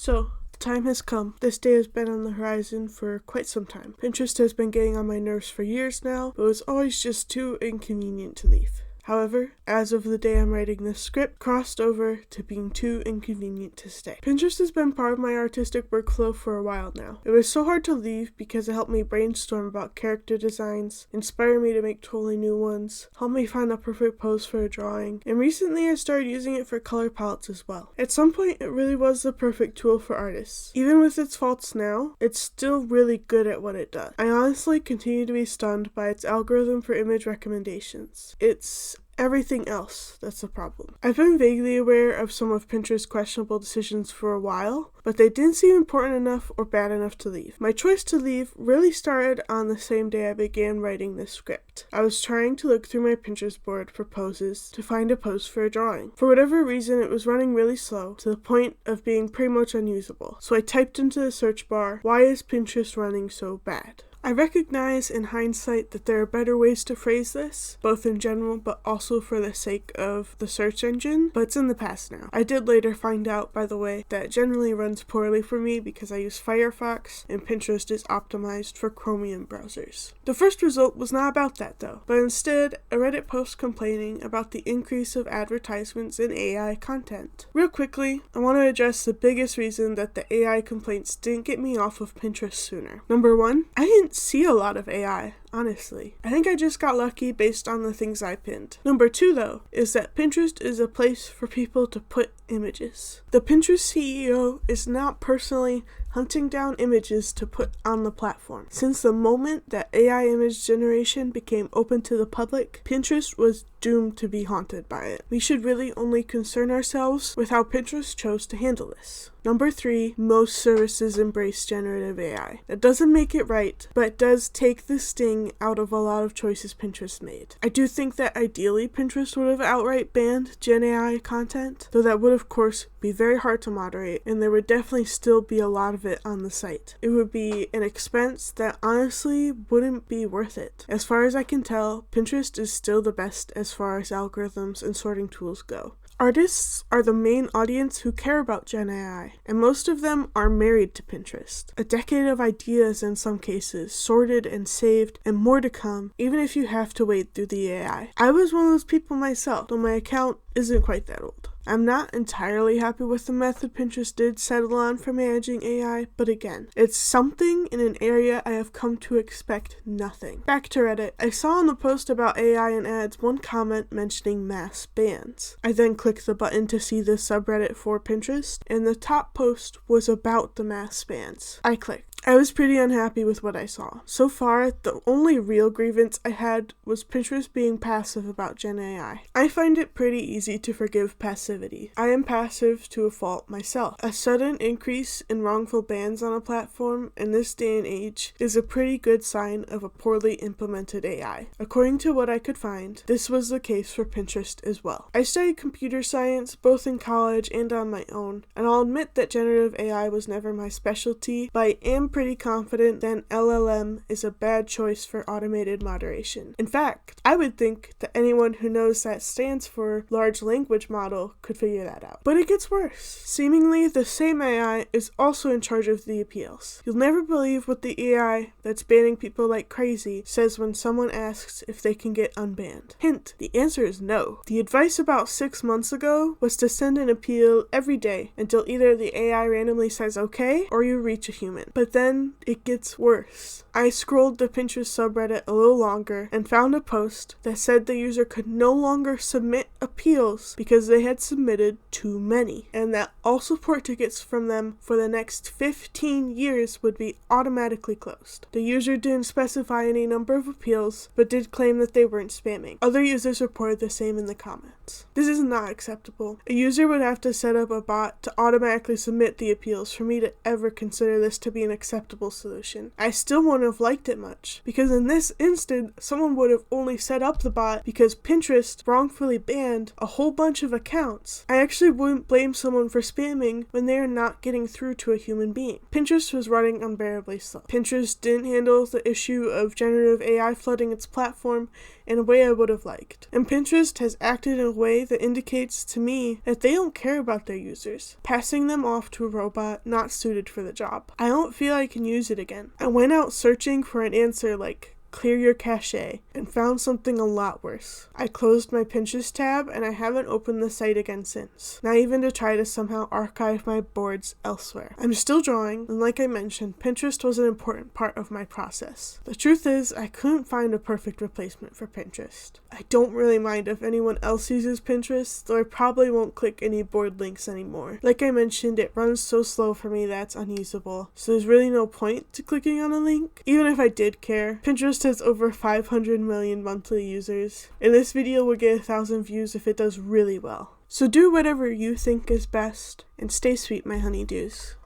So, the time has come. This day has been on the horizon for quite some time. Pinterest has been getting on my nerves for years now, but it was always just too inconvenient to leave. However, as of the day I'm writing this script, crossed over to being too inconvenient to stay. Pinterest has been part of my artistic workflow for a while now. It was so hard to leave because it helped me brainstorm about character designs, inspire me to make totally new ones, help me find the perfect pose for a drawing, and recently I started using it for color palettes as well. At some point, it really was the perfect tool for artists. Even with its faults now, it's still really good at what it does. I honestly continue to be stunned by its algorithm for image recommendations. It's everything else that's the problem. I've been vaguely aware of some of Pinterest's questionable decisions for a while, but they didn't seem important enough or bad enough to leave. My choice to leave really started on the same day I began writing this script. I was trying to look through my Pinterest board for poses to find a pose for a drawing. For whatever reason, it was running really slow to the point of being pretty much unusable. So I typed into the search bar, "Why is Pinterest running so bad?" I recognize in hindsight that there are better ways to phrase this, both in general but also for the sake of the search engine, but it's in the past now. I did later find out, by the way, that it generally runs poorly for me because I use Firefox and Pinterest is optimized for Chromium browsers. The first result was not about that though, but instead a Reddit post complaining about the increase of advertisements in AI content. Real quickly, I want to address the biggest reason that the AI complaints didn't get me off of Pinterest sooner. Number one, I didn't see a lot of AI. Honestly, I think I just got lucky based on the things I pinned. Number two, though, is that Pinterest is a place for people to put images. The Pinterest CEO is not personally hunting down images to put on the platform. Since the moment that AI image generation became open to the public, Pinterest was doomed to be haunted by it. We should really only concern ourselves with how Pinterest chose to handle this. Number three, most services embrace generative AI. That doesn't make it right, but it does take the sting out of a lot of choices Pinterest made. I do think that ideally Pinterest would have outright banned Gen AI content, though that would of course be very hard to moderate, and there would definitely still be a lot of it on the site. It would be an expense that honestly wouldn't be worth it. As far as I can tell, Pinterest is still the best as far as algorithms and sorting tools go. Artists are the main audience who care about Gen AI, and most of them are married to Pinterest. A decade of ideas in some cases, sorted and saved, and more to come, even if you have to wade through the AI. I was one of those people myself, though my account isn't quite that old. I'm not entirely happy with the method Pinterest did settle on for managing AI, but again, it's something in an area I have come to expect nothing. Back to Reddit, I saw in the post about AI and ads one comment mentioning mass bans. I then clicked the button to see the subreddit for Pinterest, and the top post was about the mass bans. I clicked. I was pretty unhappy with what I saw. So far, the only real grievance I had was Pinterest being passive about Gen AI. I find it pretty easy to forgive passivity. I am passive to a fault myself. A sudden increase in wrongful bans on a platform in this day and age is a pretty good sign of a poorly implemented AI. According to what I could find, this was the case for Pinterest as well. I studied computer science both in college and on my own, and I'll admit that generative AI was never my specialty, but I am pretty confident that an LLM is a bad choice for automated moderation. In fact, I would think that anyone who knows that stands for large language model could figure that out. But it gets worse. Seemingly, the same AI is also in charge of the appeals. You'll never believe what the AI that's banning people like crazy says when someone asks if they can get unbanned. Hint, the answer is no. The advice about 6 months ago was to send an appeal every day until either the AI randomly says okay or you reach a human. But then it gets worse. I scrolled the Pinterest subreddit a little longer and found a post that said the user could no longer submit appeals because they had submitted too many, and that all support tickets from them for the next 15 years would be automatically closed. The user didn't specify any number of appeals, but did claim that they weren't spamming. Other users reported the same in the comments. This is not acceptable. A user would have to set up a bot to automatically submit the appeals for me to ever consider this to be an acceptable solution. I still wouldn't have liked it much, because in this instant, someone would have only set up the bot because Pinterest wrongfully banned a whole bunch of accounts. I actually wouldn't blame someone for spamming when they are not getting through to a human being. Pinterest was running unbearably slow. Pinterest didn't handle the issue of generative AI flooding its platform in a way I would have liked. And Pinterest has acted in a way that indicates to me that they don't care about their users, passing them off to a robot not suited for the job. I don't feel I can use it again. I went out searching for an answer like clear your cache and found something a lot worse. I closed my Pinterest tab and I haven't opened the site again since, not even to try to somehow archive my boards elsewhere. I'm still drawing, and like I mentioned, Pinterest was an important part of my process. The truth is, I couldn't find a perfect replacement for Pinterest. I don't really mind if anyone else uses Pinterest, though I probably won't click any board links anymore. Like I mentioned, it runs so slow for me that it's unusable, so there's really no point to clicking on a link. Even if I did care, Pinterest has over 500 million monthly users, and this video will get 1,000 views if it does really well. So do whatever you think is best, and stay sweet, my honeydews.